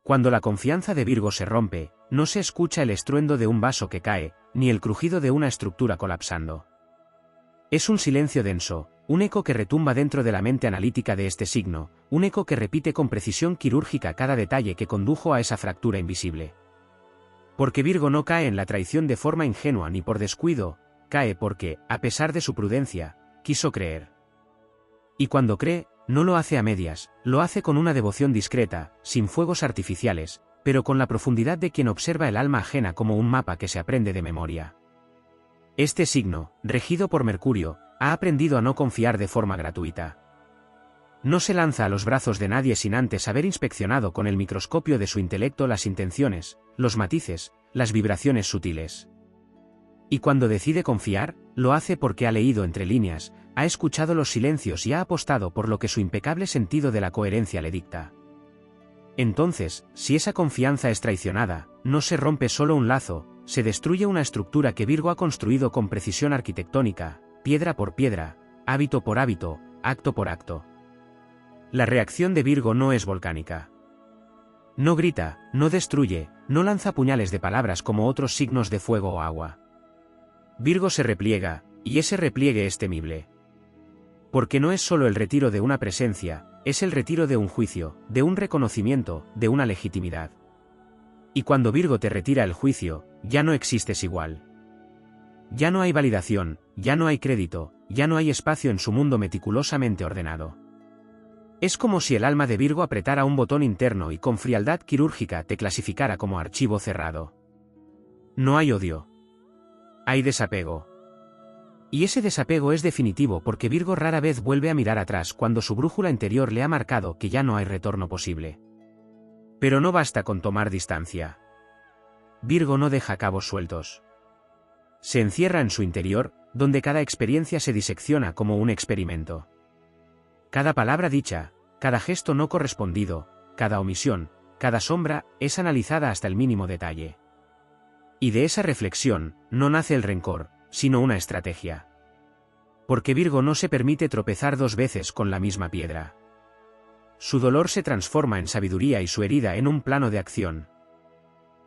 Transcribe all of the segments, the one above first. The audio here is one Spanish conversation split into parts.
Cuando la confianza de Virgo se rompe, no se escucha el estruendo de un vaso que cae, ni el crujido de una estructura colapsando. Es un silencio denso, un eco que retumba dentro de la mente analítica de este signo, un eco que repite con precisión quirúrgica cada detalle que condujo a esa fractura invisible. Porque Virgo no cae en la traición de forma ingenua ni por descuido, cae porque, a pesar de su prudencia, quiso creer. Y cuando cree, no lo hace a medias, lo hace con una devoción discreta, sin fuegos artificiales, pero con la profundidad de quien observa el alma ajena como un mapa que se aprende de memoria. Este signo, regido por Mercurio, ha aprendido a no confiar de forma gratuita. No se lanza a los brazos de nadie sin antes haber inspeccionado con el microscopio de su intelecto las intenciones, los matices, las vibraciones sutiles. Y cuando decide confiar, lo hace porque ha leído entre líneas, ha escuchado los silencios y ha apostado por lo que su impecable sentido de la coherencia le dicta. Entonces, si esa confianza es traicionada, no se rompe solo un lazo, se destruye una estructura que Virgo ha construido con precisión arquitectónica, piedra por piedra, hábito por hábito, acto por acto. La reacción de Virgo no es volcánica. No grita, no destruye, no lanza puñales de palabras como otros signos de fuego o agua. Virgo se repliega, y ese repliegue es temible. Porque no es solo el retiro de una presencia, es el retiro de un juicio, de un reconocimiento, de una legitimidad. Y cuando Virgo te retira el juicio, ya no existes igual. Ya no hay validación, ya no hay crédito, ya no hay espacio en su mundo meticulosamente ordenado. Es como si el alma de Virgo apretara un botón interno y con frialdad quirúrgica te clasificara como archivo cerrado. No hay odio. Hay desapego. Y ese desapego es definitivo porque Virgo rara vez vuelve a mirar atrás cuando su brújula interior le ha marcado que ya no hay retorno posible. Pero no basta con tomar distancia. Virgo no deja cabos sueltos. Se encierra en su interior, donde cada experiencia se disecciona como un experimento. Cada palabra dicha, cada gesto no correspondido, cada omisión, cada sombra, es analizada hasta el mínimo detalle. Y de esa reflexión, no nace el rencor, sino una estrategia. Porque Virgo no se permite tropezar dos veces con la misma piedra. Su dolor se transforma en sabiduría y su herida en un plano de acción.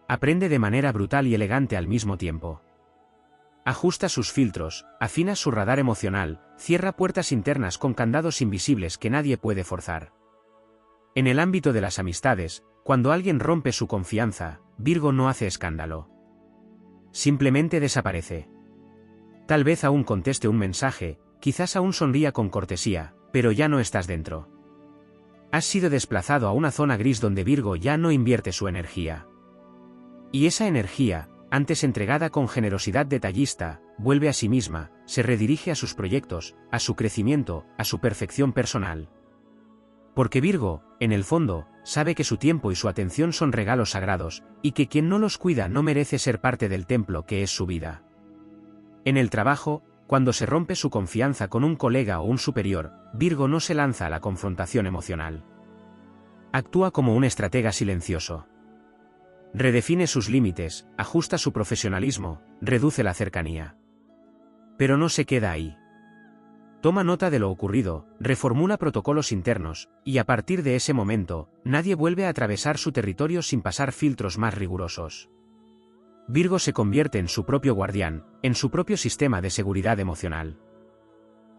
Aprende de manera brutal y elegante al mismo tiempo. Ajusta sus filtros, afina su radar emocional, cierra puertas internas con candados invisibles que nadie puede forzar. En el ámbito de las amistades, cuando alguien rompe su confianza, Virgo no hace escándalo. Simplemente desaparece. Tal vez aún conteste un mensaje, quizás aún sonría con cortesía, pero ya no estás dentro. Has sido desplazado a una zona gris donde Virgo ya no invierte su energía. Y esa energía, antes entregada con generosidad detallista, vuelve a sí misma, se redirige a sus proyectos, a su crecimiento, a su perfección personal. Porque Virgo, en el fondo, sabe que su tiempo y su atención son regalos sagrados, y que quien no los cuida no merece ser parte del templo que es su vida. En el trabajo, cuando se rompe su confianza con un colega o un superior, Virgo no se lanza a la confrontación emocional. Actúa como un estratega silencioso. Redefine sus límites, ajusta su profesionalismo, reduce la cercanía. Pero no se queda ahí. Toma nota de lo ocurrido, reformula protocolos internos, y a partir de ese momento, nadie vuelve a atravesar su territorio sin pasar filtros más rigurosos. Virgo se convierte en su propio guardián, en su propio sistema de seguridad emocional.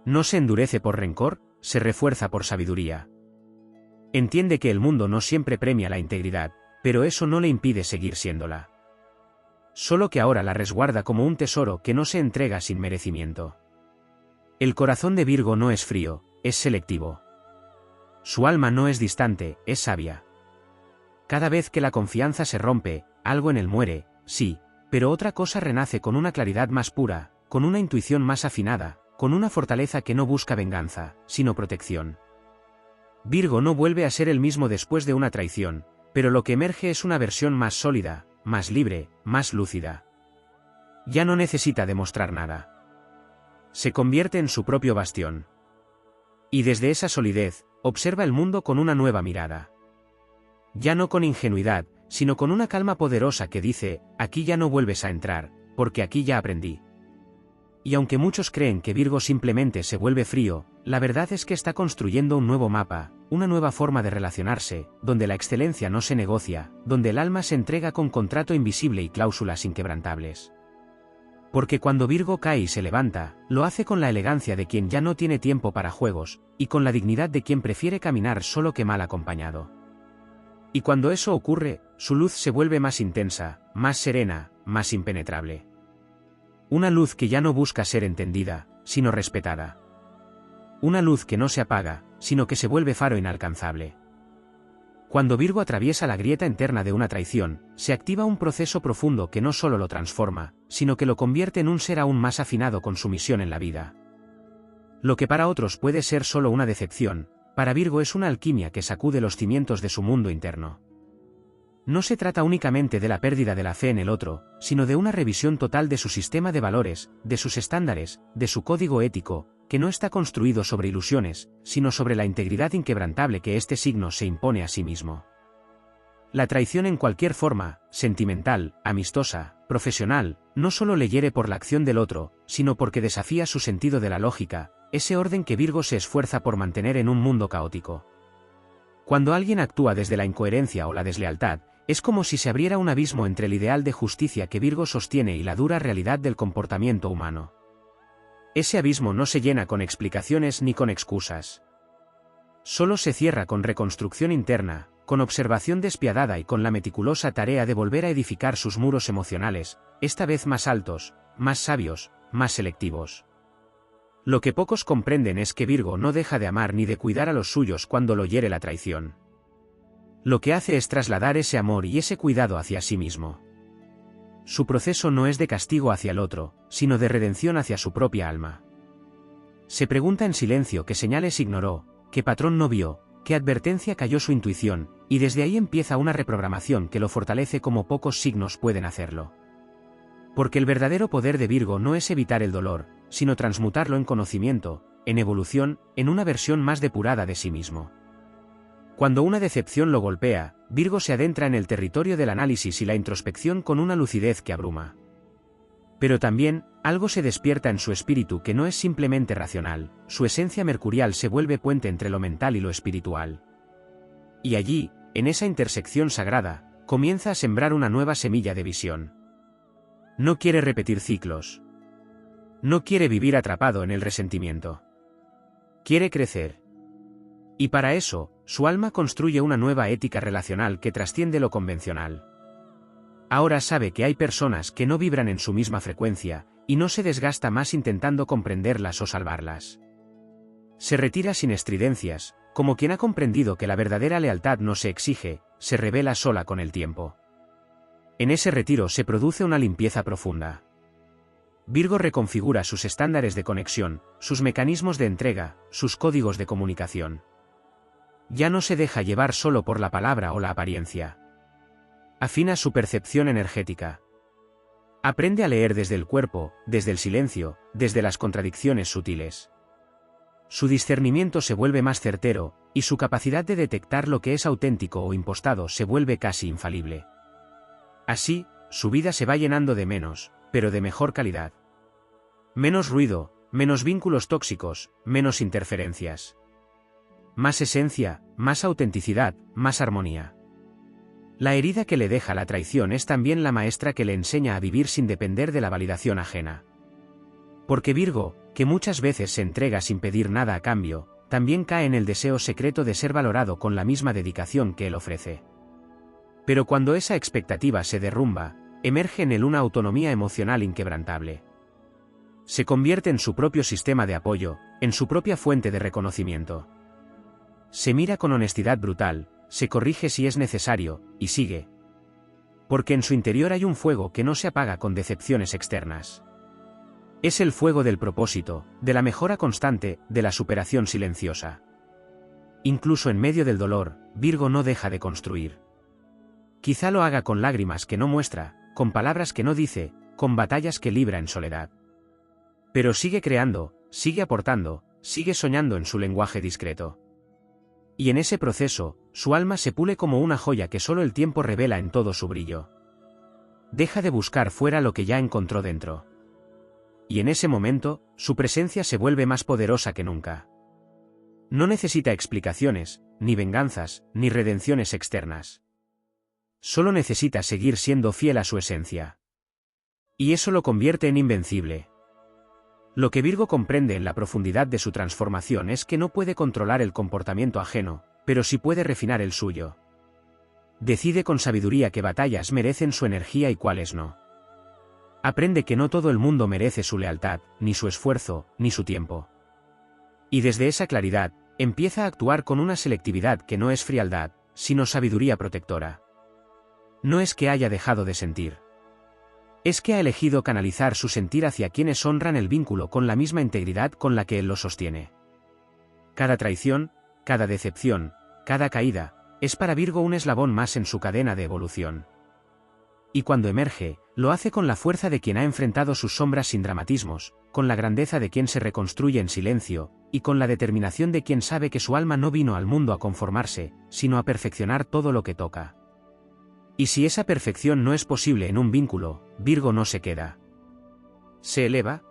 No se endurece por rencor, se refuerza por sabiduría. Entiende que el mundo no siempre premia la integridad, pero eso no le impide seguir siéndola. Solo que ahora la resguarda como un tesoro que no se entrega sin merecimiento. El corazón de Virgo no es frío, es selectivo. Su alma no es distante, es sabia. Cada vez que la confianza se rompe, algo en él muere, sí, pero otra cosa renace con una claridad más pura, con una intuición más afinada, con una fortaleza que no busca venganza, sino protección. Virgo no vuelve a ser el mismo después de una traición, pero lo que emerge es una versión más sólida, más libre, más lúcida. Ya no necesita demostrar nada. Se convierte en su propio bastión. Y desde esa solidez, observa el mundo con una nueva mirada. Ya no con ingenuidad, sino con una calma poderosa que dice, aquí ya no vuelves a entrar, porque aquí ya aprendí. Y aunque muchos creen que Virgo simplemente se vuelve frío, la verdad es que está construyendo un nuevo mapa, una nueva forma de relacionarse, donde la excelencia no se negocia, donde el alma se entrega con contrato invisible y cláusulas inquebrantables. Porque cuando Virgo cae y se levanta, lo hace con la elegancia de quien ya no tiene tiempo para juegos, y con la dignidad de quien prefiere caminar solo que mal acompañado. Y cuando eso ocurre, su luz se vuelve más intensa, más serena, más impenetrable. Una luz que ya no busca ser entendida, sino respetada. Una luz que no se apaga, sino que se vuelve faro inalcanzable. Cuando Virgo atraviesa la grieta interna de una traición, se activa un proceso profundo que no solo lo transforma, sino que lo convierte en un ser aún más afinado con su misión en la vida. Lo que para otros puede ser solo una decepción, para Virgo es una alquimia que sacude los cimientos de su mundo interno. No se trata únicamente de la pérdida de la fe en el otro, sino de una revisión total de su sistema de valores, de sus estándares, de su código ético, que no está construido sobre ilusiones, sino sobre la integridad inquebrantable que este signo se impone a sí mismo. La traición en cualquier forma, sentimental, amistosa, profesional, no solo le hiere por la acción del otro, sino porque desafía su sentido de la lógica, ese orden que Virgo se esfuerza por mantener en un mundo caótico. Cuando alguien actúa desde la incoherencia o la deslealtad, es como si se abriera un abismo entre el ideal de justicia que Virgo sostiene y la dura realidad del comportamiento humano. Ese abismo no se llena con explicaciones ni con excusas. Solo se cierra con reconstrucción interna, con observación despiadada y con la meticulosa tarea de volver a edificar sus muros emocionales, esta vez más altos, más sabios, más selectivos. Lo que pocos comprenden es que Virgo no deja de amar ni de cuidar a los suyos cuando lo hiere la traición. Lo que hace es trasladar ese amor y ese cuidado hacia sí mismo. Su proceso no es de castigo hacia el otro, sino de redención hacia su propia alma. Se pregunta en silencio qué señales ignoró, qué patrón no vio, qué advertencia cayó su intuición, y desde ahí empieza una reprogramación que lo fortalece como pocos signos pueden hacerlo. Porque el verdadero poder de Virgo no es evitar el dolor, sino transmutarlo en conocimiento, en evolución, en una versión más depurada de sí mismo. Cuando una decepción lo golpea, Virgo se adentra en el territorio del análisis y la introspección con una lucidez que abruma. Pero también, algo se despierta en su espíritu que no es simplemente racional, su esencia mercurial se vuelve puente entre lo mental y lo espiritual. Y allí, en esa intersección sagrada, comienza a sembrar una nueva semilla de visión. No quiere repetir ciclos. No quiere vivir atrapado en el resentimiento. Quiere crecer. Y para eso, su alma construye una nueva ética relacional que trasciende lo convencional. Ahora sabe que hay personas que no vibran en su misma frecuencia, y no se desgasta más intentando comprenderlas o salvarlas. Se retira sin estridencias, como quien ha comprendido que la verdadera lealtad no se exige, se revela sola con el tiempo. En ese retiro se produce una limpieza profunda. Virgo reconfigura sus estándares de conexión, sus mecanismos de entrega, sus códigos de comunicación. Ya no se deja llevar solo por la palabra o la apariencia. Afina su percepción energética. Aprende a leer desde el cuerpo, desde el silencio, desde las contradicciones sutiles. Su discernimiento se vuelve más certero, y su capacidad de detectar lo que es auténtico o impostado se vuelve casi infalible. Así, su vida se va llenando de menos, pero de mejor calidad. Menos ruido, menos vínculos tóxicos, menos interferencias. Más esencia, más autenticidad, más armonía. La herida que le deja la traición es también la maestra que le enseña a vivir sin depender de la validación ajena. Porque Virgo, que muchas veces se entrega sin pedir nada a cambio, también cae en el deseo secreto de ser valorado con la misma dedicación que él ofrece. Pero cuando esa expectativa se derrumba, emerge en él una autonomía emocional inquebrantable. Se convierte en su propio sistema de apoyo, en su propia fuente de reconocimiento. Se mira con honestidad brutal, se corrige si es necesario, y sigue. Porque en su interior hay un fuego que no se apaga con decepciones externas. Es el fuego del propósito, de la mejora constante, de la superación silenciosa. Incluso en medio del dolor, Virgo no deja de construir. Quizá lo haga con lágrimas que no muestra, con palabras que no dice, con batallas que libra en soledad. Pero sigue creando, sigue aportando, sigue soñando en su lenguaje discreto. Y en ese proceso, su alma se pule como una joya que solo el tiempo revela en todo su brillo. Deja de buscar fuera lo que ya encontró dentro. Y en ese momento, su presencia se vuelve más poderosa que nunca. No necesita explicaciones, ni venganzas, ni redenciones externas. Solo necesita seguir siendo fiel a su esencia. Y eso lo convierte en invencible. Lo que Virgo comprende en la profundidad de su transformación es que no puede controlar el comportamiento ajeno, pero sí puede refinar el suyo. Decide con sabiduría qué batallas merecen su energía y cuáles no. Aprende que no todo el mundo merece su lealtad, ni su esfuerzo, ni su tiempo. Y desde esa claridad, empieza a actuar con una selectividad que no es frialdad, sino sabiduría protectora. No es que haya dejado de sentir. Es que ha elegido canalizar su sentir hacia quienes honran el vínculo con la misma integridad con la que él lo sostiene. Cada traición, cada decepción, cada caída, es para Virgo un eslabón más en su cadena de evolución. Y cuando emerge, lo hace con la fuerza de quien ha enfrentado sus sombras sin dramatismos, con la grandeza de quien se reconstruye en silencio, y con la determinación de quien sabe que su alma no vino al mundo a conformarse, sino a perfeccionar todo lo que toca. Y si esa perfección no es posible en un vínculo, Virgo no se queda. Se eleva,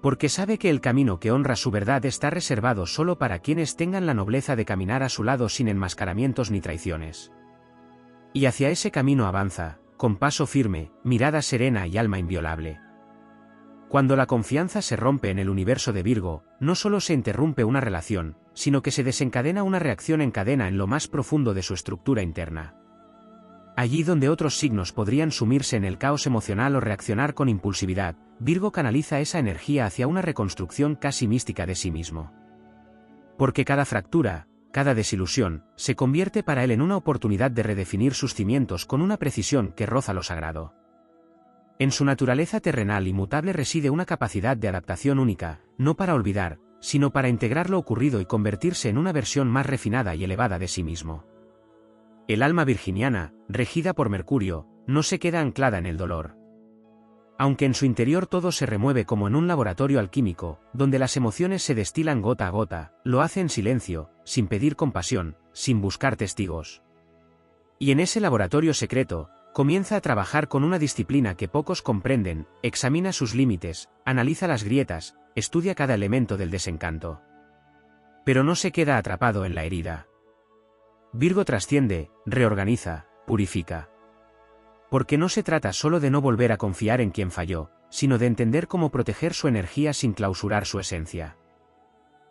porque sabe que el camino que honra su verdad está reservado solo para quienes tengan la nobleza de caminar a su lado sin enmascaramientos ni traiciones. Y hacia ese camino avanza, con paso firme, mirada serena y alma inviolable. Cuando la confianza se rompe en el universo de Virgo, no solo se interrumpe una relación, sino que se desencadena una reacción en cadena en lo más profundo de su estructura interna. Allí donde otros signos podrían sumirse en el caos emocional o reaccionar con impulsividad, Virgo canaliza esa energía hacia una reconstrucción casi mística de sí mismo. Porque cada fractura, cada desilusión, se convierte para él en una oportunidad de redefinir sus cimientos con una precisión que roza lo sagrado. En su naturaleza terrenal y mutable reside una capacidad de adaptación única, no para olvidar, sino para integrar lo ocurrido y convertirse en una versión más refinada y elevada de sí mismo. El alma virginiana, regida por Mercurio, no se queda anclada en el dolor. Aunque en su interior todo se remueve como en un laboratorio alquímico, donde las emociones se destilan gota a gota, lo hace en silencio, sin pedir compasión, sin buscar testigos. Y en ese laboratorio secreto, comienza a trabajar con una disciplina que pocos comprenden, examina sus límites, analiza las grietas, estudia cada elemento del desencanto. Pero no se queda atrapado en la herida. Virgo trasciende, reorganiza, purifica. Porque no se trata solo de no volver a confiar en quien falló, sino de entender cómo proteger su energía sin clausurar su esencia.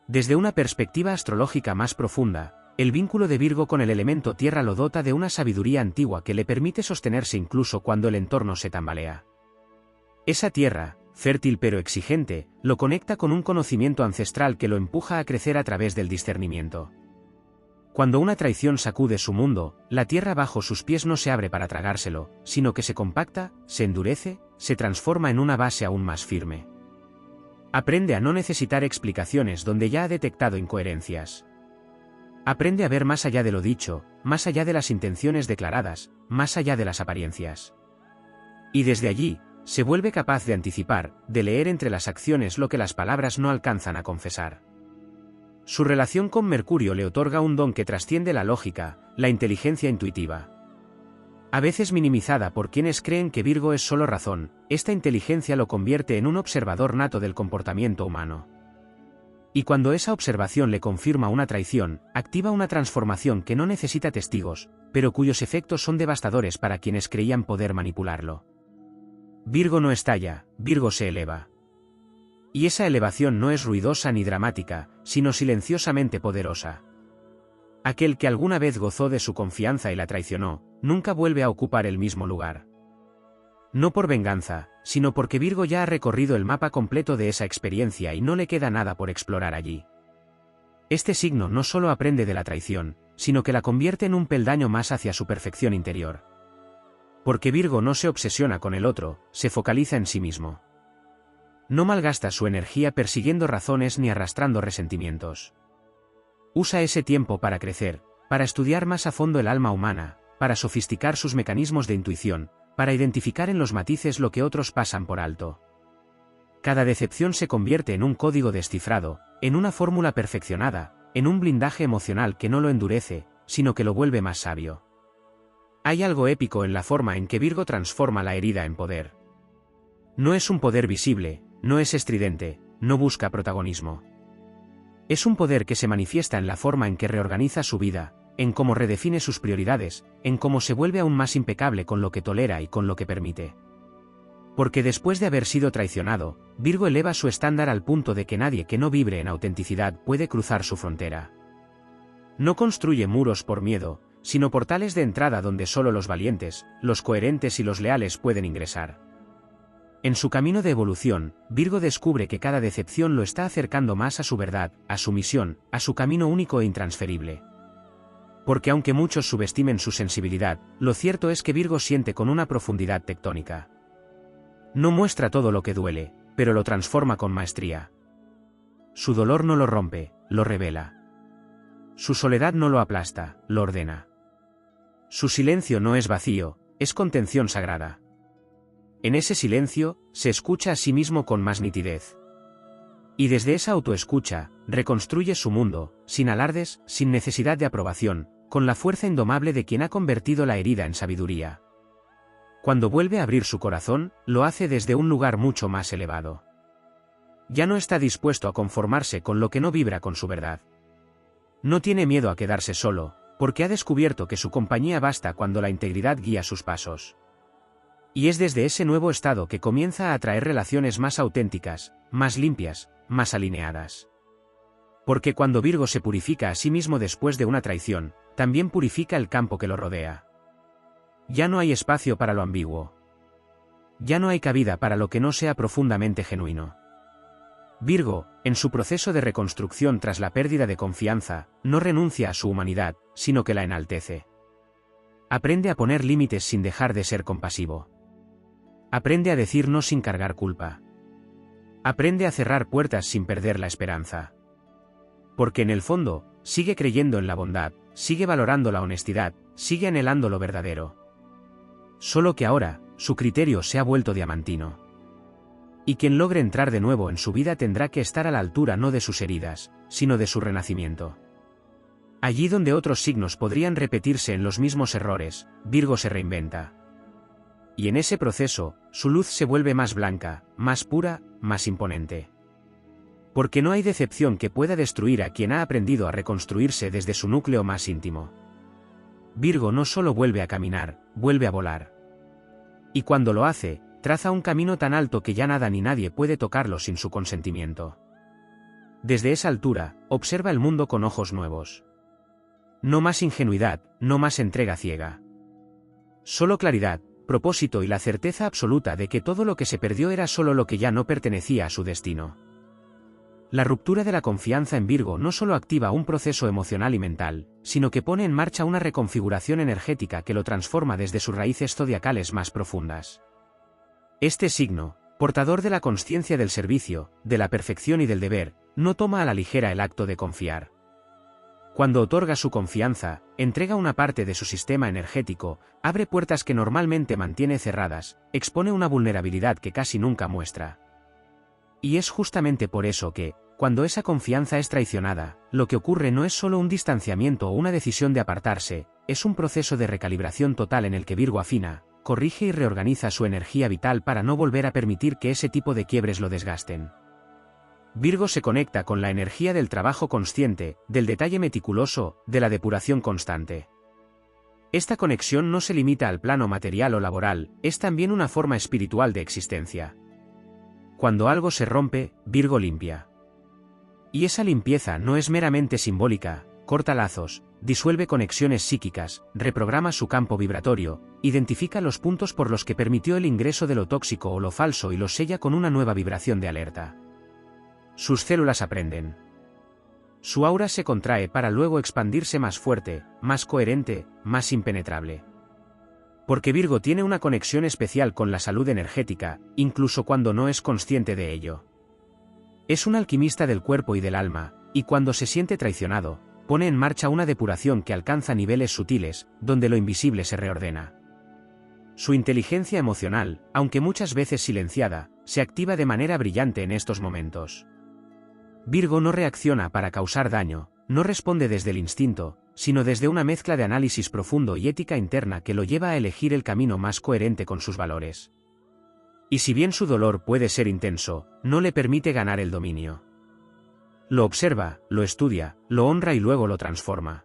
Desde una perspectiva astrológica más profunda, el vínculo de Virgo con el elemento tierra lo dota de una sabiduría antigua que le permite sostenerse incluso cuando el entorno se tambalea. Esa tierra, fértil pero exigente, lo conecta con un conocimiento ancestral que lo empuja a crecer a través del discernimiento. Cuando una traición sacude su mundo, la tierra bajo sus pies no se abre para tragárselo, sino que se compacta, se endurece, se transforma en una base aún más firme. Aprende a no necesitar explicaciones donde ya ha detectado incoherencias. Aprende a ver más allá de lo dicho, más allá de las intenciones declaradas, más allá de las apariencias. Y desde allí, se vuelve capaz de anticipar, de leer entre las acciones lo que las palabras no alcanzan a confesar. Su relación con Mercurio le otorga un don que trasciende la lógica, la inteligencia intuitiva. A veces minimizada por quienes creen que Virgo es solo razón, esta inteligencia lo convierte en un observador nato del comportamiento humano. Y cuando esa observación le confirma una traición, activa una transformación que no necesita testigos, pero cuyos efectos son devastadores para quienes creían poder manipularlo. Virgo no estalla, Virgo se eleva. Y esa elevación no es ruidosa ni dramática, sino silenciosamente poderosa. Aquel que alguna vez gozó de su confianza y la traicionó, nunca vuelve a ocupar el mismo lugar. No por venganza, sino porque Virgo ya ha recorrido el mapa completo de esa experiencia y no le queda nada por explorar allí. Este signo no solo aprende de la traición, sino que la convierte en un peldaño más hacia su perfección interior. Porque Virgo no se obsesiona con el otro, se focaliza en sí mismo. No malgasta su energía persiguiendo razones ni arrastrando resentimientos. Usa ese tiempo para crecer, para estudiar más a fondo el alma humana, para sofisticar sus mecanismos de intuición, para identificar en los matices lo que otros pasan por alto. Cada decepción se convierte en un código descifrado, en una fórmula perfeccionada, en un blindaje emocional que no lo endurece, sino que lo vuelve más sabio. Hay algo épico en la forma en que Virgo transforma la herida en poder. No es un poder visible, no es estridente, no busca protagonismo. Es un poder que se manifiesta en la forma en que reorganiza su vida, en cómo redefine sus prioridades, en cómo se vuelve aún más impecable con lo que tolera y con lo que permite. Porque después de haber sido traicionado, Virgo eleva su estándar al punto de que nadie que no vibre en autenticidad puede cruzar su frontera. No construye muros por miedo, sino portales de entrada donde solo los valientes, los coherentes y los leales pueden ingresar. En su camino de evolución, Virgo descubre que cada decepción lo está acercando más a su verdad, a su misión, a su camino único e intransferible. Porque aunque muchos subestimen su sensibilidad, lo cierto es que Virgo siente con una profundidad tectónica. No muestra todo lo que duele, pero lo transforma con maestría. Su dolor no lo rompe, lo revela. Su soledad no lo aplasta, lo ordena. Su silencio no es vacío, es contención sagrada. En ese silencio, se escucha a sí mismo con más nitidez. Y desde esa autoescucha, reconstruye su mundo, sin alardes, sin necesidad de aprobación, con la fuerza indomable de quien ha convertido la herida en sabiduría. Cuando vuelve a abrir su corazón, lo hace desde un lugar mucho más elevado. Ya no está dispuesto a conformarse con lo que no vibra con su verdad. No tiene miedo a quedarse solo, porque ha descubierto que su compañía basta cuando la integridad guía sus pasos. Y es desde ese nuevo estado que comienza a atraer relaciones más auténticas, más limpias, más alineadas. Porque cuando Virgo se purifica a sí mismo después de una traición, también purifica el campo que lo rodea. Ya no hay espacio para lo ambiguo. Ya no hay cabida para lo que no sea profundamente genuino. Virgo, en su proceso de reconstrucción tras la pérdida de confianza, no renuncia a su humanidad, sino que la enaltece. Aprende a poner límites sin dejar de ser compasivo. Aprende a decir no sin cargar culpa. Aprende a cerrar puertas sin perder la esperanza. Porque en el fondo, sigue creyendo en la bondad, sigue valorando la honestidad, sigue anhelando lo verdadero. Solo que ahora, su criterio se ha vuelto diamantino. Y quien logre entrar de nuevo en su vida tendrá que estar a la altura no de sus heridas, sino de su renacimiento. Allí donde otros signos podrían repetirse en los mismos errores, Virgo se reinventa. Y en ese proceso, su luz se vuelve más blanca, más pura, más imponente. Porque no hay decepción que pueda destruir a quien ha aprendido a reconstruirse desde su núcleo más íntimo. Virgo no solo vuelve a caminar, vuelve a volar. Y cuando lo hace, traza un camino tan alto que ya nada ni nadie puede tocarlo sin su consentimiento. Desde esa altura, observa el mundo con ojos nuevos. No más ingenuidad, no más entrega ciega. Solo claridad, propósito y la certeza absoluta de que todo lo que se perdió era solo lo que ya no pertenecía a su destino. La ruptura de la confianza en Virgo no solo activa un proceso emocional y mental, sino que pone en marcha una reconfiguración energética que lo transforma desde sus raíces zodiacales más profundas. Este signo, portador de la consciencia del servicio, de la perfección y del deber, no toma a la ligera el acto de confiar. Cuando otorga su confianza, entrega una parte de su sistema energético, abre puertas que normalmente mantiene cerradas, expone una vulnerabilidad que casi nunca muestra. Y es justamente por eso que, cuando esa confianza es traicionada, lo que ocurre no es solo un distanciamiento o una decisión de apartarse, es un proceso de recalibración total en el que Virgo afina, corrige y reorganiza su energía vital para no volver a permitir que ese tipo de quiebres lo desgasten. Virgo se conecta con la energía del trabajo consciente, del detalle meticuloso, de la depuración constante. Esta conexión no se limita al plano material o laboral, es también una forma espiritual de existencia. Cuando algo se rompe, Virgo limpia. Y esa limpieza no es meramente simbólica, corta lazos, disuelve conexiones psíquicas, reprograma su campo vibratorio, identifica los puntos por los que permitió el ingreso de lo tóxico o lo falso y los sella con una nueva vibración de alerta. Sus células aprenden. Su aura se contrae para luego expandirse más fuerte, más coherente, más impenetrable. Porque Virgo tiene una conexión especial con la salud energética, incluso cuando no es consciente de ello. Es un alquimista del cuerpo y del alma, y cuando se siente traicionado, pone en marcha una depuración que alcanza niveles sutiles, donde lo invisible se reordena. Su inteligencia emocional, aunque muchas veces silenciada, se activa de manera brillante en estos momentos. Virgo no reacciona para causar daño, no responde desde el instinto, sino desde una mezcla de análisis profundo y ética interna que lo lleva a elegir el camino más coherente con sus valores. Y si bien su dolor puede ser intenso, no le permite ganar el dominio. Lo observa, lo estudia, lo honra y luego lo transforma.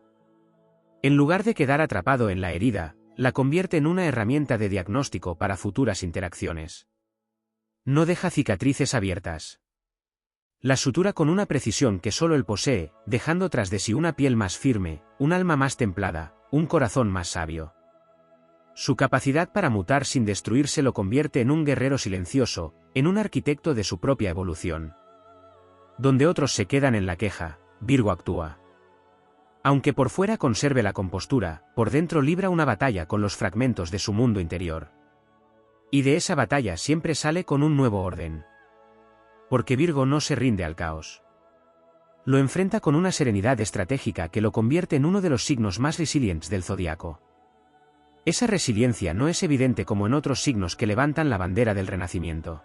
En lugar de quedar atrapado en la herida, la convierte en una herramienta de diagnóstico para futuras interacciones. No deja cicatrices abiertas. La sutura con una precisión que solo él posee, dejando tras de sí una piel más firme, un alma más templada, un corazón más sabio. Su capacidad para mutar sin destruirse lo convierte en un guerrero silencioso, en un arquitecto de su propia evolución. Donde otros se quedan en la queja, Virgo actúa. Aunque por fuera conserve la compostura, por dentro libra una batalla con los fragmentos de su mundo interior. Y de esa batalla siempre sale con un nuevo orden. Porque Virgo no se rinde al caos. Lo enfrenta con una serenidad estratégica que lo convierte en uno de los signos más resilientes del zodiaco. Esa resiliencia no es evidente como en otros signos que levantan la bandera del renacimiento.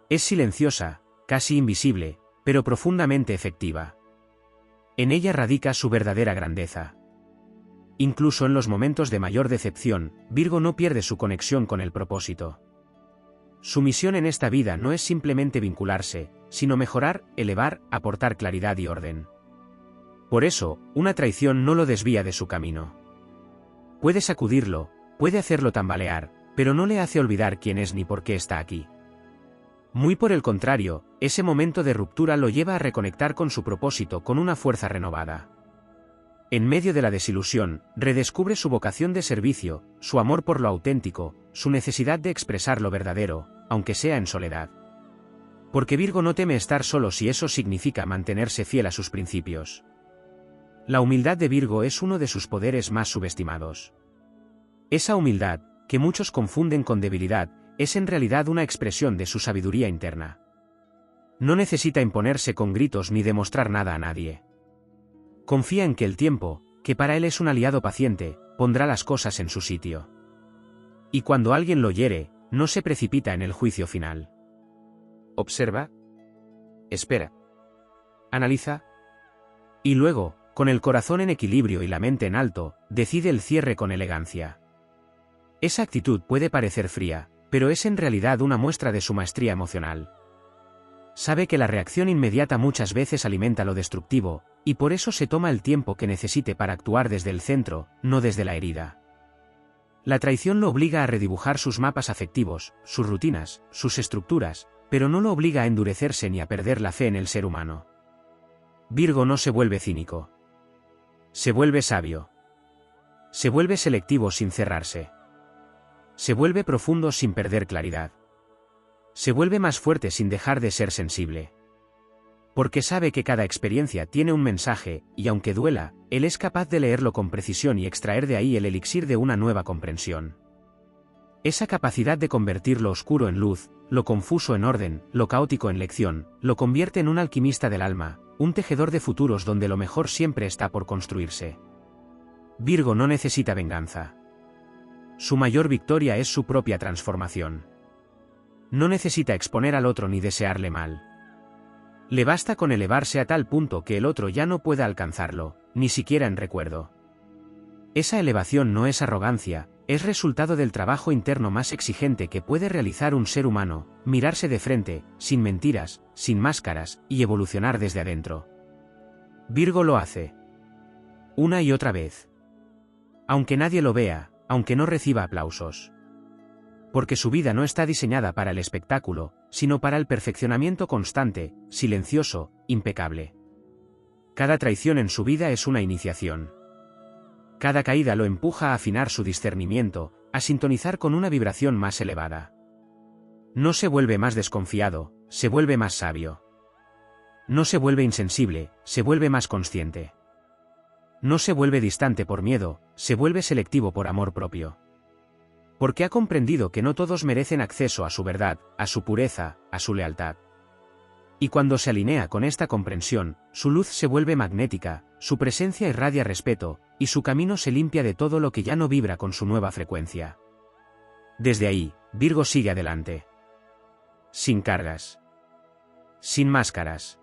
Es silenciosa, casi invisible, pero profundamente efectiva. En ella radica su verdadera grandeza. Incluso en los momentos de mayor decepción, Virgo no pierde su conexión con el propósito. Su misión en esta vida no es simplemente vincularse, sino mejorar, elevar, aportar claridad y orden. Por eso, una traición no lo desvía de su camino. Puede sacudirlo, puede hacerlo tambalear, pero no le hace olvidar quién es ni por qué está aquí. Muy por el contrario, ese momento de ruptura lo lleva a reconectar con su propósito con una fuerza renovada. En medio de la desilusión, redescubre su vocación de servicio, su amor por lo auténtico, su necesidad de expresar lo verdadero, aunque sea en soledad. Porque Virgo no teme estar solo si eso significa mantenerse fiel a sus principios. La humildad de Virgo es uno de sus poderes más subestimados. Esa humildad, que muchos confunden con debilidad, es en realidad una expresión de su sabiduría interna. No necesita imponerse con gritos ni demostrar nada a nadie. Confía en que el tiempo, que para él es un aliado paciente, pondrá las cosas en su sitio. Y cuando alguien lo hiere, no se precipita en el juicio final. Observa. Espera. Analiza. Y luego, con el corazón en equilibrio y la mente en alto, decide el cierre con elegancia. Esa actitud puede parecer fría, pero es en realidad una muestra de su maestría emocional. Sabe que la reacción inmediata muchas veces alimenta lo destructivo, y por eso se toma el tiempo que necesite para actuar desde el centro, no desde la herida. La traición lo obliga a redibujar sus mapas afectivos, sus rutinas, sus estructuras, pero no lo obliga a endurecerse ni a perder la fe en el ser humano. Virgo no se vuelve cínico. Se vuelve sabio. Se vuelve selectivo sin cerrarse. Se vuelve profundo sin perder claridad. Se vuelve más fuerte sin dejar de ser sensible. Porque sabe que cada experiencia tiene un mensaje, y aunque duela, él es capaz de leerlo con precisión y extraer de ahí el elixir de una nueva comprensión. Esa capacidad de convertir lo oscuro en luz, lo confuso en orden, lo caótico en lección, lo convierte en un alquimista del alma, un tejedor de futuros donde lo mejor siempre está por construirse. Virgo no necesita venganza. Su mayor victoria es su propia transformación. No necesita exponer al otro ni desearle mal. Le basta con elevarse a tal punto que el otro ya no pueda alcanzarlo, ni siquiera en recuerdo. Esa elevación no es arrogancia, es resultado del trabajo interno más exigente que puede realizar un ser humano, mirarse de frente, sin mentiras, sin máscaras, y evolucionar desde adentro. Virgo lo hace. Una y otra vez. Aunque nadie lo vea, aunque no reciba aplausos. Porque su vida no está diseñada para el espectáculo, sino para el perfeccionamiento constante, silencioso, impecable. Cada traición en su vida es una iniciación. Cada caída lo empuja a afinar su discernimiento, a sintonizar con una vibración más elevada. No se vuelve más desconfiado, se vuelve más sabio. No se vuelve insensible, se vuelve más consciente. No se vuelve distante por miedo, se vuelve selectivo por amor propio. Porque ha comprendido que no todos merecen acceso a su verdad, a su pureza, a su lealtad. Y cuando se alinea con esta comprensión, su luz se vuelve magnética, su presencia irradia respeto, y su camino se limpia de todo lo que ya no vibra con su nueva frecuencia. Desde ahí, Virgo sigue adelante. Sin cargas. Sin máscaras.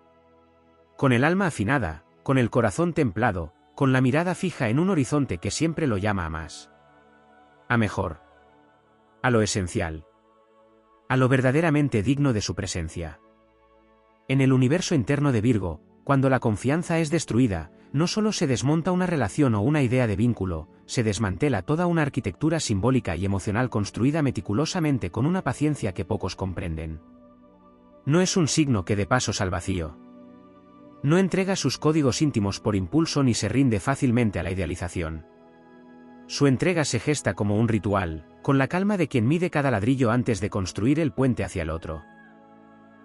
Con el alma afinada, con el corazón templado, con la mirada fija en un horizonte que siempre lo llama a más. A mejor. A lo esencial. A lo verdaderamente digno de su presencia. En el universo interno de Virgo, cuando la confianza es destruida, no solo se desmonta una relación o una idea de vínculo, se desmantela toda una arquitectura simbólica y emocional construida meticulosamente con una paciencia que pocos comprenden. No es un signo que dé pasos al vacío. No entrega sus códigos íntimos por impulso ni se rinde fácilmente a la idealización. Su entrega se gesta como un ritual, con la calma de quien mide cada ladrillo antes de construir el puente hacia el otro.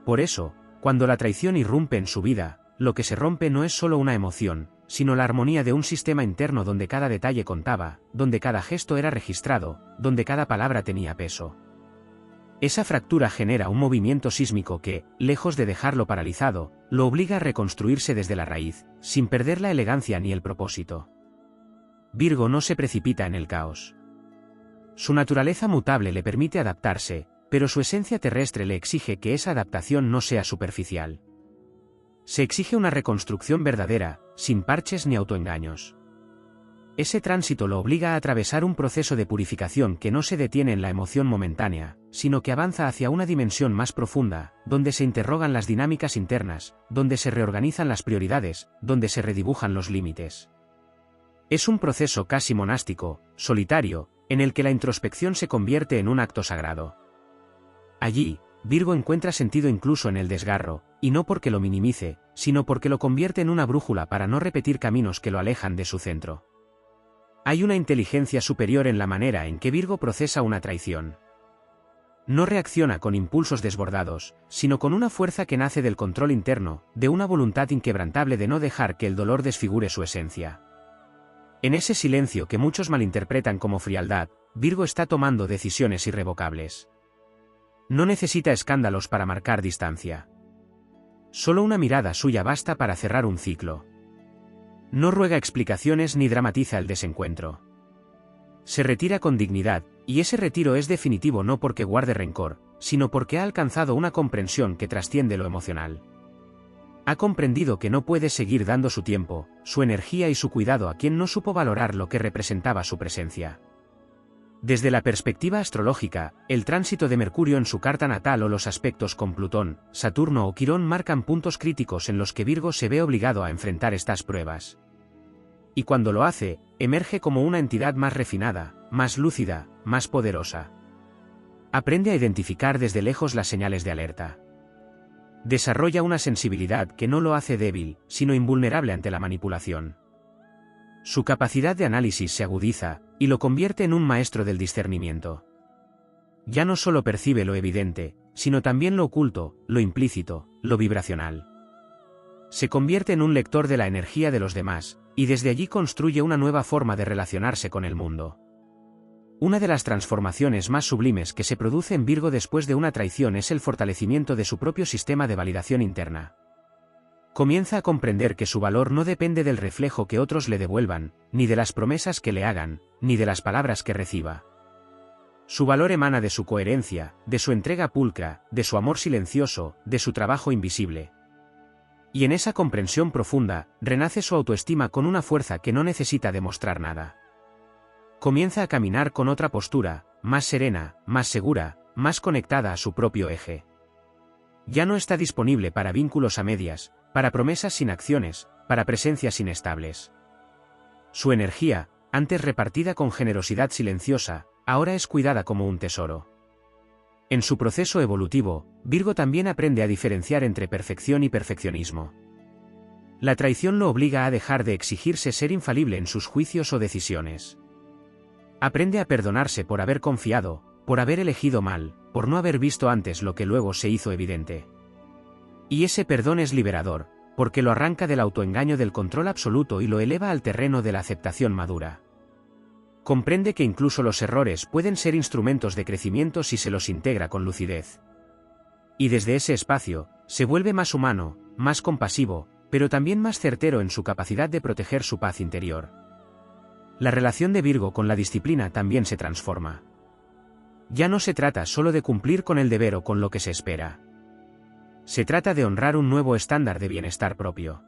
Por eso, cuando la traición irrumpe en su vida, lo que se rompe no es solo una emoción, sino la armonía de un sistema interno donde cada detalle contaba, donde cada gesto era registrado, donde cada palabra tenía peso. Esa fractura genera un movimiento sísmico que, lejos de dejarlo paralizado, lo obliga a reconstruirse desde la raíz, sin perder la elegancia ni el propósito. Virgo no se precipita en el caos. Su naturaleza mutable le permite adaptarse, pero su esencia terrestre le exige que esa adaptación no sea superficial. Se exige una reconstrucción verdadera, sin parches ni autoengaños. Ese tránsito lo obliga a atravesar un proceso de purificación que no se detiene en la emoción momentánea, sino que avanza hacia una dimensión más profunda, donde se interrogan las dinámicas internas, donde se reorganizan las prioridades, donde se redibujan los límites. Es un proceso casi monástico, solitario, en el que la introspección se convierte en un acto sagrado. Allí, Virgo encuentra sentido incluso en el desgarro, y no porque lo minimice, sino porque lo convierte en una brújula para no repetir caminos que lo alejan de su centro. Hay una inteligencia superior en la manera en que Virgo procesa una traición. No reacciona con impulsos desbordados, sino con una fuerza que nace del control interno, de una voluntad inquebrantable de no dejar que el dolor desfigure su esencia. En ese silencio que muchos malinterpretan como frialdad, Virgo está tomando decisiones irrevocables. No necesita escándalos para marcar distancia. Solo una mirada suya basta para cerrar un ciclo. No ruega explicaciones ni dramatiza el desencuentro. Se retira con dignidad, y ese retiro es definitivo no porque guarde rencor, sino porque ha alcanzado una comprensión que trasciende lo emocional. Ha comprendido que no puede seguir dando su tiempo, su energía y su cuidado a quien no supo valorar lo que representaba su presencia. Desde la perspectiva astrológica, el tránsito de Mercurio en su carta natal o los aspectos con Plutón, Saturno o Quirón marcan puntos críticos en los que Virgo se ve obligado a enfrentar estas pruebas. Y cuando lo hace, emerge como una entidad más refinada, más lúcida, más poderosa. Aprende a identificar desde lejos las señales de alerta. Desarrolla una sensibilidad que no lo hace débil, sino invulnerable ante la manipulación. Su capacidad de análisis se agudiza, y lo convierte en un maestro del discernimiento. Ya no solo percibe lo evidente, sino también lo oculto, lo implícito, lo vibracional. Se convierte en un lector de la energía de los demás, y desde allí construye una nueva forma de relacionarse con el mundo. Una de las transformaciones más sublimes que se produce en Virgo después de una traición es el fortalecimiento de su propio sistema de validación interna. Comienza a comprender que su valor no depende del reflejo que otros le devuelvan, ni de las promesas que le hagan, ni de las palabras que reciba. Su valor emana de su coherencia, de su entrega pulcra, de su amor silencioso, de su trabajo invisible. Y en esa comprensión profunda, renace su autoestima con una fuerza que no necesita demostrar nada. Comienza a caminar con otra postura, más serena, más segura, más conectada a su propio eje. Ya no está disponible para vínculos a medias, para promesas sin acciones, para presencias inestables. Su energía, antes repartida con generosidad silenciosa, ahora es cuidada como un tesoro. En su proceso evolutivo, Virgo también aprende a diferenciar entre perfección y perfeccionismo. La traición lo obliga a dejar de exigirse ser infalible en sus juicios o decisiones. Aprende a perdonarse por haber confiado, por haber elegido mal, por no haber visto antes lo que luego se hizo evidente. Y ese perdón es liberador, porque lo arranca del autoengaño del control absoluto y lo eleva al terreno de la aceptación madura. Comprende que incluso los errores pueden ser instrumentos de crecimiento si se los integra con lucidez. Y desde ese espacio, se vuelve más humano, más compasivo, pero también más certero en su capacidad de proteger su paz interior. La relación de Virgo con la disciplina también se transforma. Ya no se trata solo de cumplir con el deber o con lo que se espera. Se trata de honrar un nuevo estándar de bienestar propio.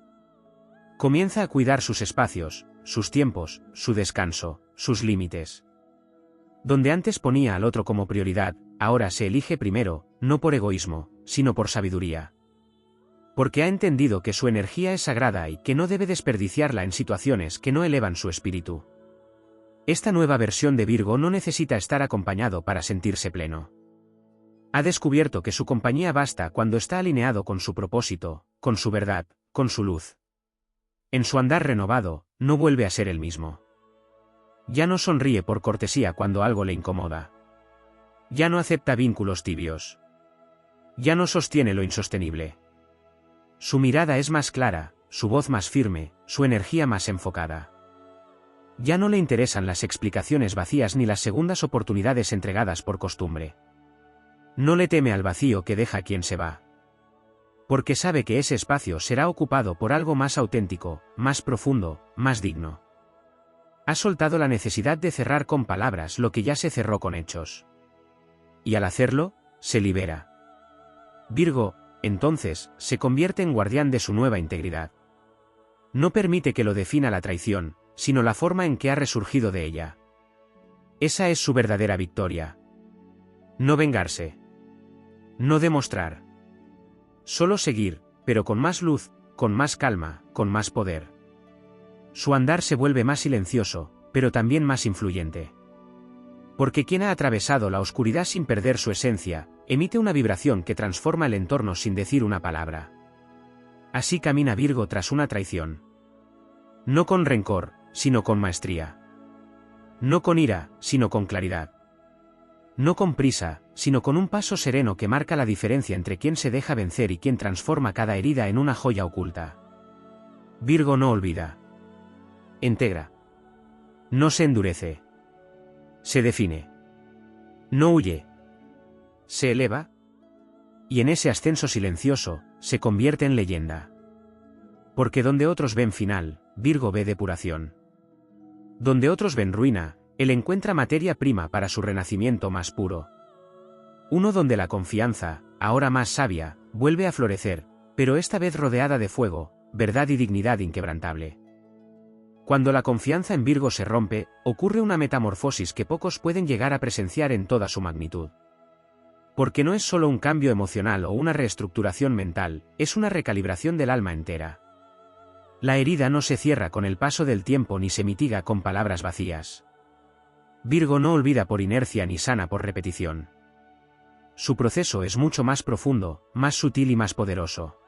Comienza a cuidar sus espacios, sus tiempos, su descanso, sus límites. Donde antes ponía al otro como prioridad, ahora se elige primero, no por egoísmo, sino por sabiduría. Porque ha entendido que su energía es sagrada y que no debe desperdiciarla en situaciones que no elevan su espíritu. Esta nueva versión de Virgo no necesita estar acompañado para sentirse pleno. Ha descubierto que su compañía basta cuando está alineado con su propósito, con su verdad, con su luz. En su andar renovado, no vuelve a ser el mismo. Ya no sonríe por cortesía cuando algo le incomoda. Ya no acepta vínculos tibios. Ya no sostiene lo insostenible. Su mirada es más clara, su voz más firme, su energía más enfocada. Ya no le interesan las explicaciones vacías ni las segundas oportunidades entregadas por costumbre. No le teme al vacío que deja quien se va. Porque sabe que ese espacio será ocupado por algo más auténtico, más profundo, más digno. Ha soltado la necesidad de cerrar con palabras lo que ya se cerró con hechos. Y al hacerlo, se libera. Virgo, entonces, se convierte en guardián de su nueva integridad. No permite que lo defina la traición, sino la forma en que ha resurgido de ella. Esa es su verdadera victoria. No vengarse. No demostrar. Solo seguir, pero con más luz, con más calma, con más poder. Su andar se vuelve más silencioso, pero también más influyente. Porque quien ha atravesado la oscuridad sin perder su esencia, emite una vibración que transforma el entorno sin decir una palabra. Así camina Virgo tras una traición. No con rencor, sino con maestría. No con ira, sino con claridad. No con prisa, sino con un paso sereno que marca la diferencia entre quien se deja vencer y quien transforma cada herida en una joya oculta. Virgo no olvida. Integra. No se endurece. Se define. No huye. Se eleva. Y en ese ascenso silencioso, se convierte en leyenda. Porque donde otros ven final, Virgo ve depuración. Donde otros ven ruina, él encuentra materia prima para su renacimiento más puro. Uno donde la confianza, ahora más sabia, vuelve a florecer, pero esta vez rodeada de fuego, verdad y dignidad inquebrantable. Cuando la confianza en Virgo se rompe, ocurre una metamorfosis que pocos pueden llegar a presenciar en toda su magnitud. Porque no es solo un cambio emocional o una reestructuración mental, es una recalibración del alma entera. La herida no se cierra con el paso del tiempo ni se mitiga con palabras vacías. Virgo no olvida por inercia ni sana por repetición. Su proceso es mucho más profundo, más sutil y más poderoso.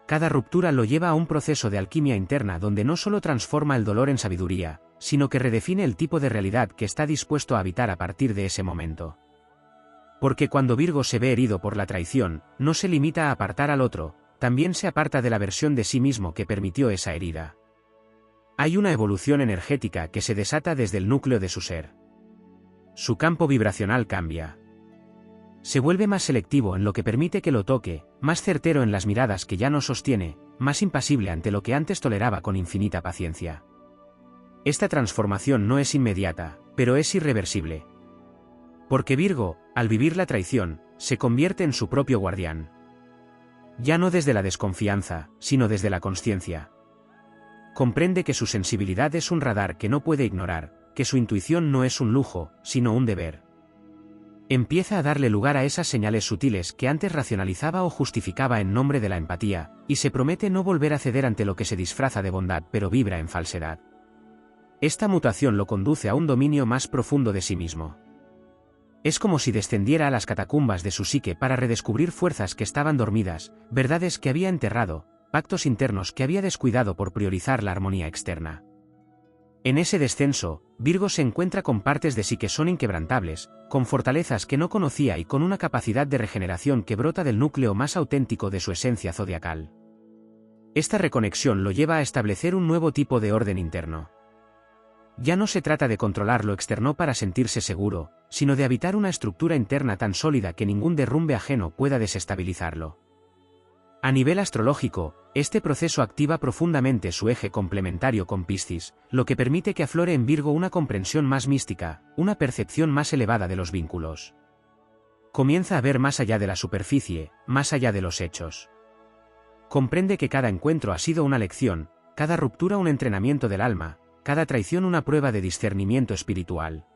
Cada ruptura lo lleva a un proceso de alquimia interna donde no solo transforma el dolor en sabiduría, sino que redefine el tipo de realidad que está dispuesto a habitar a partir de ese momento. Porque cuando Virgo se ve herido por la traición, no se limita a apartar al otro, también se aparta de la versión de sí mismo que permitió esa herida. Hay una evolución energética que se desata desde el núcleo de su ser. Su campo vibracional cambia. Se vuelve más selectivo en lo que permite que lo toque, más certero en las miradas que ya no sostiene, más impasible ante lo que antes toleraba con infinita paciencia. Esta transformación no es inmediata, pero es irreversible. Porque Virgo, al vivir la traición, se convierte en su propio guardián. Ya no desde la desconfianza, sino desde la consciencia. Comprende que su sensibilidad es un radar que no puede ignorar, que su intuición no es un lujo, sino un deber. Empieza a darle lugar a esas señales sutiles que antes racionalizaba o justificaba en nombre de la empatía, y se promete no volver a ceder ante lo que se disfraza de bondad pero vibra en falsedad. Esta mutación lo conduce a un dominio más profundo de sí mismo. Es como si descendiera a las catacumbas de su psique para redescubrir fuerzas que estaban dormidas, verdades que había enterrado, pactos internos que había descuidado por priorizar la armonía externa. En ese descenso, Virgo se encuentra con partes de sí que son inquebrantables, con fortalezas que no conocía y con una capacidad de regeneración que brota del núcleo más auténtico de su esencia zodiacal. Esta reconexión lo lleva a establecer un nuevo tipo de orden interno. Ya no se trata de controlar lo externo para sentirse seguro, sino de habitar una estructura interna tan sólida que ningún derrumbe ajeno pueda desestabilizarlo. A nivel astrológico, este proceso activa profundamente su eje complementario con Piscis, lo que permite que aflore en Virgo una comprensión más mística, una percepción más elevada de los vínculos. Comienza a ver más allá de la superficie, más allá de los hechos. Comprende que cada encuentro ha sido una lección, cada ruptura un entrenamiento del alma, cada traición una prueba de discernimiento espiritual.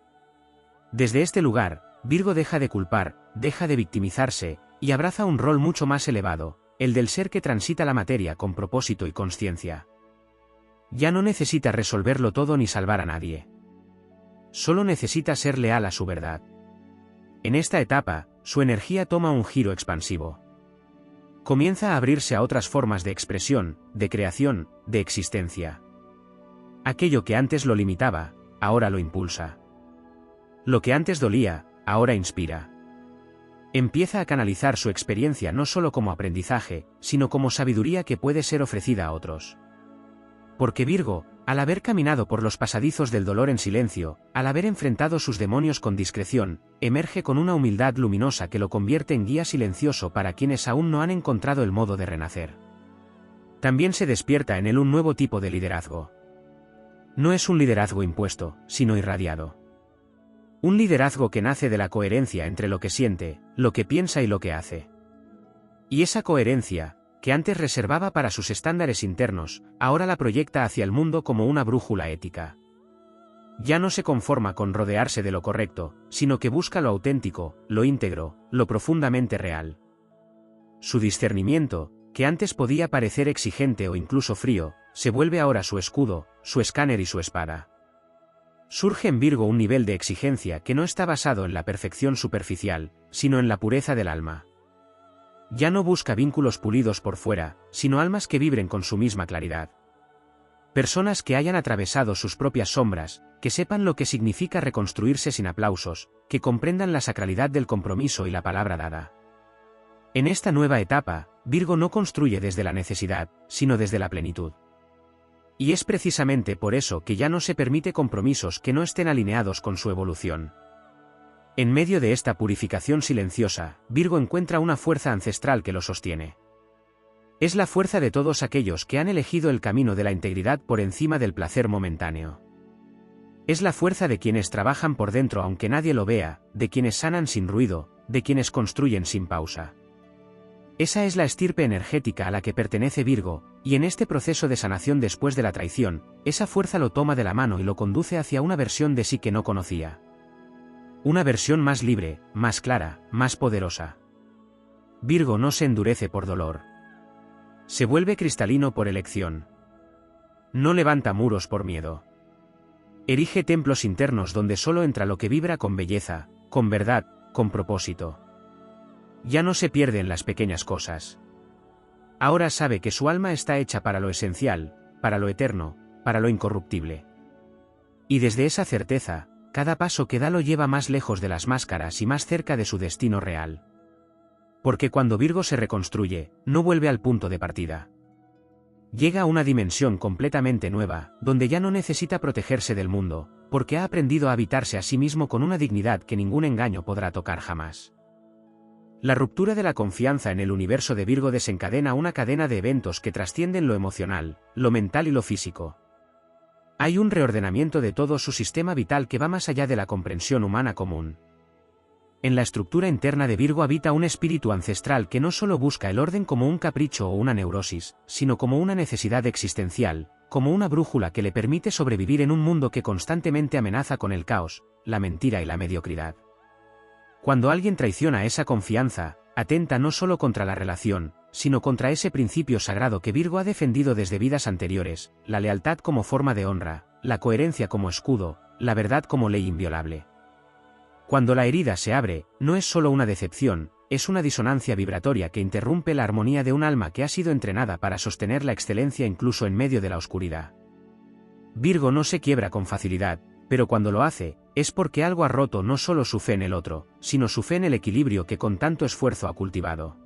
Desde este lugar, Virgo deja de culpar, deja de victimizarse, y abraza un rol mucho más elevado, el del ser que transita la materia con propósito y consciencia. Ya no necesita resolverlo todo ni salvar a nadie. Solo necesita ser leal a su verdad. En esta etapa, su energía toma un giro expansivo. Comienza a abrirse a otras formas de expresión, de creación, de existencia. Aquello que antes lo limitaba, ahora lo impulsa. Lo que antes dolía, ahora inspira. Empieza a canalizar su experiencia no solo como aprendizaje, sino como sabiduría que puede ser ofrecida a otros. Porque Virgo, al haber caminado por los pasadizos del dolor en silencio, al haber enfrentado sus demonios con discreción, emerge con una humildad luminosa que lo convierte en guía silencioso para quienes aún no han encontrado el modo de renacer. También se despierta en él un nuevo tipo de liderazgo. No es un liderazgo impuesto, sino irradiado. Un liderazgo que nace de la coherencia entre lo que siente, lo que piensa y lo que hace. Y esa coherencia, que antes reservaba para sus estándares internos, ahora la proyecta hacia el mundo como una brújula ética. Ya no se conforma con rodearse de lo correcto, sino que busca lo auténtico, lo íntegro, lo profundamente real. Su discernimiento, que antes podía parecer exigente o incluso frío, se vuelve ahora su escudo, su escáner y su espada. Surge en Virgo un nivel de exigencia que no está basado en la perfección superficial, sino en la pureza del alma. Ya no busca vínculos pulidos por fuera, sino almas que vibren con su misma claridad. Personas que hayan atravesado sus propias sombras, que sepan lo que significa reconstruirse sin aplausos, que comprendan la sacralidad del compromiso y la palabra dada. En esta nueva etapa, Virgo no construye desde la necesidad, sino desde la plenitud. Y es precisamente por eso que ya no se permite compromisos que no estén alineados con su evolución. En medio de esta purificación silenciosa, Virgo encuentra una fuerza ancestral que lo sostiene. Es la fuerza de todos aquellos que han elegido el camino de la integridad por encima del placer momentáneo. Es la fuerza de quienes trabajan por dentro aunque nadie lo vea, de quienes sanan sin ruido, de quienes construyen sin pausa. Esa es la estirpe energética a la que pertenece Virgo, y en este proceso de sanación después de la traición, esa fuerza lo toma de la mano y lo conduce hacia una versión de sí que no conocía. Una versión más libre, más clara, más poderosa. Virgo no se endurece por dolor. Se vuelve cristalino por elección. No levanta muros por miedo. Erige templos internos donde solo entra lo que vibra con belleza, con verdad, con propósito. Ya no se pierde en las pequeñas cosas. Ahora sabe que su alma está hecha para lo esencial, para lo eterno, para lo incorruptible. Y desde esa certeza, cada paso que da lo lleva más lejos de las máscaras y más cerca de su destino real. Porque cuando Virgo se reconstruye, no vuelve al punto de partida. Llega a una dimensión completamente nueva, donde ya no necesita protegerse del mundo, porque ha aprendido a habitarse a sí mismo con una dignidad que ningún engaño podrá tocar jamás. La ruptura de la confianza en el universo de Virgo desencadena una cadena de eventos que trascienden lo emocional, lo mental y lo físico. Hay un reordenamiento de todo su sistema vital que va más allá de la comprensión humana común. En la estructura interna de Virgo habita un espíritu ancestral que no solo busca el orden como un capricho o una neurosis, sino como una necesidad existencial, como una brújula que le permite sobrevivir en un mundo que constantemente amenaza con el caos, la mentira y la mediocridad. Cuando alguien traiciona esa confianza, atenta no solo contra la relación, sino contra ese principio sagrado que Virgo ha defendido desde vidas anteriores, la lealtad como forma de honra, la coherencia como escudo, la verdad como ley inviolable. Cuando la herida se abre, no es solo una decepción, es una disonancia vibratoria que interrumpe la armonía de un alma que ha sido entrenada para sostener la excelencia incluso en medio de la oscuridad. Virgo no se quiebra con facilidad, pero cuando lo hace, es porque algo ha roto no solo su fe en el otro, sino su fe en el equilibrio que con tanto esfuerzo ha cultivado.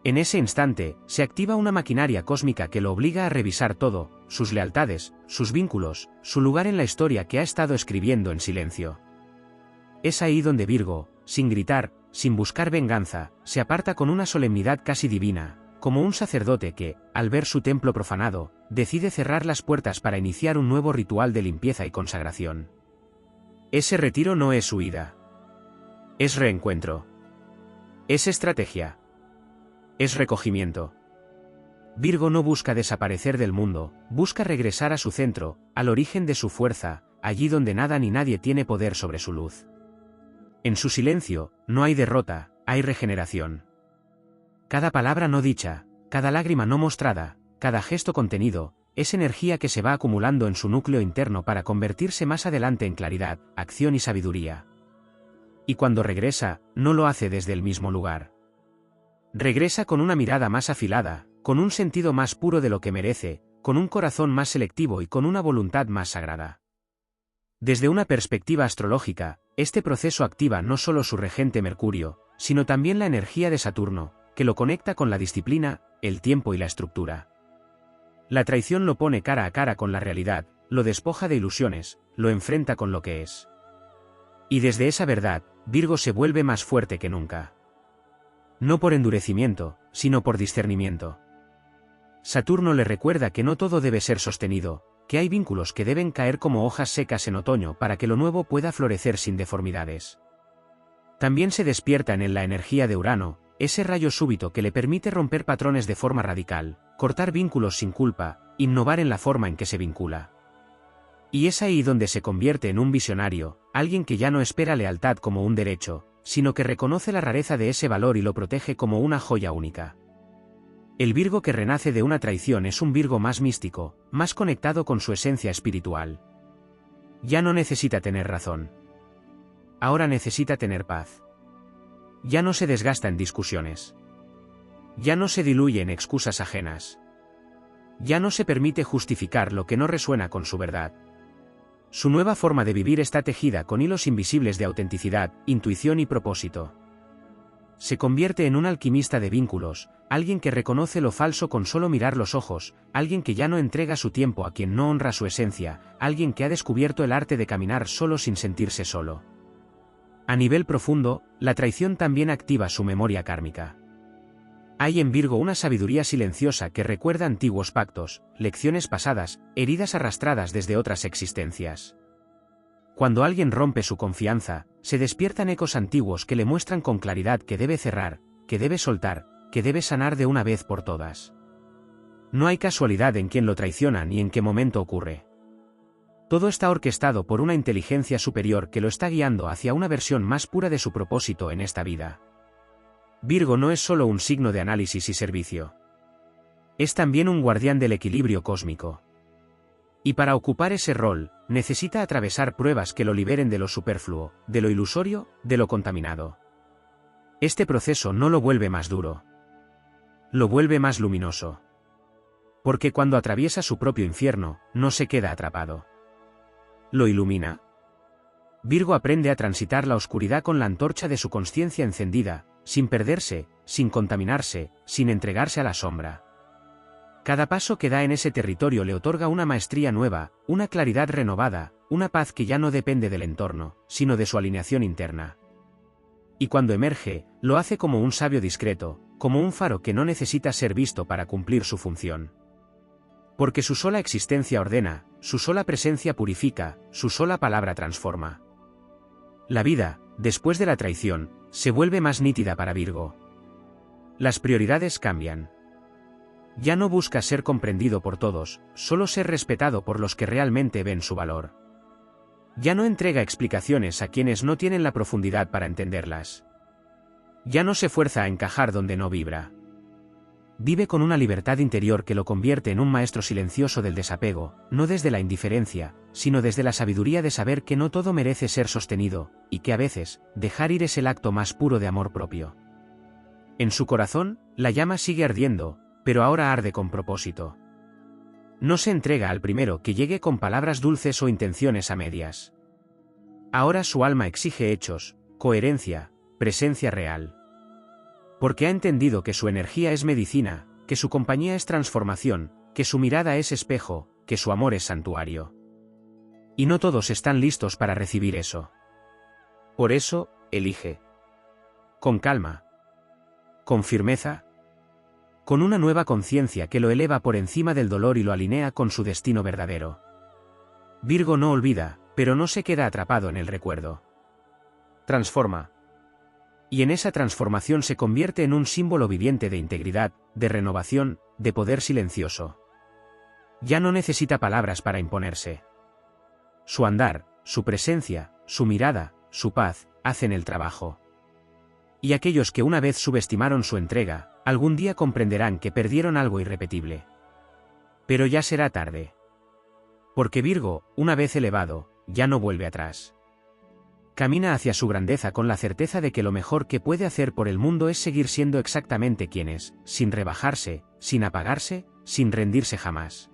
En ese instante, se activa una maquinaria cósmica que lo obliga a revisar todo, sus lealtades, sus vínculos, su lugar en la historia que ha estado escribiendo en silencio. Es ahí donde Virgo, sin gritar, sin buscar venganza, se aparta con una solemnidad casi divina, como un sacerdote que, al ver su templo profanado, decide cerrar las puertas para iniciar un nuevo ritual de limpieza y consagración. Ese retiro no es huida. Es reencuentro. Es estrategia. Es recogimiento. Virgo no busca desaparecer del mundo, busca regresar a su centro, al origen de su fuerza, allí donde nada ni nadie tiene poder sobre su luz. En su silencio, no hay derrota, hay regeneración. Cada palabra no dicha, cada lágrima no mostrada, cada gesto contenido, es energía que se va acumulando en su núcleo interno para convertirse más adelante en claridad, acción y sabiduría. Y cuando regresa, no lo hace desde el mismo lugar. Regresa con una mirada más afilada, con un sentido más puro de lo que merece, con un corazón más selectivo y con una voluntad más sagrada. Desde una perspectiva astrológica, este proceso activa no solo su regente Mercurio, sino también la energía de Saturno, que lo conecta con la disciplina, el tiempo y la estructura. La traición lo pone cara a cara con la realidad, lo despoja de ilusiones, lo enfrenta con lo que es. Y desde esa verdad, Virgo se vuelve más fuerte que nunca. No por endurecimiento, sino por discernimiento. Saturno le recuerda que no todo debe ser sostenido, que hay vínculos que deben caer como hojas secas en otoño para que lo nuevo pueda florecer sin deformidades. También se despierta en él la energía de Urano, ese rayo súbito que le permite romper patrones de forma radical, cortar vínculos sin culpa, innovar en la forma en que se vincula. Y es ahí donde se convierte en un visionario, alguien que ya no espera lealtad como un derecho, sino que reconoce la rareza de ese valor y lo protege como una joya única. El Virgo que renace de una traición es un Virgo más místico, más conectado con su esencia espiritual. Ya no necesita tener razón. Ahora necesita tener paz. Ya no se desgasta en discusiones. Ya no se diluye en excusas ajenas. Ya no se permite justificar lo que no resuena con su verdad. Su nueva forma de vivir está tejida con hilos invisibles de autenticidad, intuición y propósito. Se convierte en un alquimista de vínculos, alguien que reconoce lo falso con solo mirar los ojos, alguien que ya no entrega su tiempo a quien no honra su esencia, alguien que ha descubierto el arte de caminar solo sin sentirse solo. A nivel profundo, la traición también activa su memoria kármica. Hay en Virgo una sabiduría silenciosa que recuerda antiguos pactos, lecciones pasadas, heridas arrastradas desde otras existencias. Cuando alguien rompe su confianza, se despiertan ecos antiguos que le muestran con claridad que debe cerrar, que debe soltar, que debe sanar de una vez por todas. No hay casualidad en quién lo traiciona ni en qué momento ocurre. Todo está orquestado por una inteligencia superior que lo está guiando hacia una versión más pura de su propósito en esta vida. Virgo no es solo un signo de análisis y servicio. Es también un guardián del equilibrio cósmico. Y para ocupar ese rol, necesita atravesar pruebas que lo liberen de lo superfluo, de lo ilusorio, de lo contaminado. Este proceso no lo vuelve más duro. Lo vuelve más luminoso. Porque cuando atraviesa su propio infierno, no se queda atrapado. Lo ilumina. Virgo aprende a transitar la oscuridad con la antorcha de su conciencia encendida, sin perderse, sin contaminarse, sin entregarse a la sombra. Cada paso que da en ese territorio le otorga una maestría nueva, una claridad renovada, una paz que ya no depende del entorno, sino de su alineación interna. Y cuando emerge, lo hace como un sabio discreto, como un faro que no necesita ser visto para cumplir su función. Porque su sola existencia ordena, su sola presencia purifica, su sola palabra transforma. La vida, después de la traición, se vuelve más nítida para Virgo. Las prioridades cambian. Ya no busca ser comprendido por todos, solo ser respetado por los que realmente ven su valor. Ya no entrega explicaciones a quienes no tienen la profundidad para entenderlas. Ya no se fuerza a encajar donde no vibra. Vive con una libertad interior que lo convierte en un maestro silencioso del desapego, no desde la indiferencia, sino desde la sabiduría de saber que no todo merece ser sostenido, y que a veces, dejar ir es el acto más puro de amor propio. En su corazón, la llama sigue ardiendo, pero ahora arde con propósito. No se entrega al primero que llegue con palabras dulces o intenciones a medias. Ahora su alma exige hechos, coherencia, presencia real. Porque ha entendido que su energía es medicina, que su compañía es transformación, que su mirada es espejo, que su amor es santuario. Y no todos están listos para recibir eso. Por eso, elige. Con calma. Con firmeza. Con una nueva conciencia que lo eleva por encima del dolor y lo alinea con su destino verdadero. Virgo no olvida, pero no se queda atrapado en el recuerdo. Transforma. Y en esa transformación se convierte en un símbolo viviente de integridad, de renovación, de poder silencioso. Ya no necesita palabras para imponerse. Su andar, su presencia, su mirada, su paz, hacen el trabajo. Y aquellos que una vez subestimaron su entrega, algún día comprenderán que perdieron algo irrepetible. Pero ya será tarde. Porque Virgo, una vez elevado, ya no vuelve atrás. Camina hacia su grandeza con la certeza de que lo mejor que puede hacer por el mundo es seguir siendo exactamente quien es, sin rebajarse, sin apagarse, sin rendirse jamás.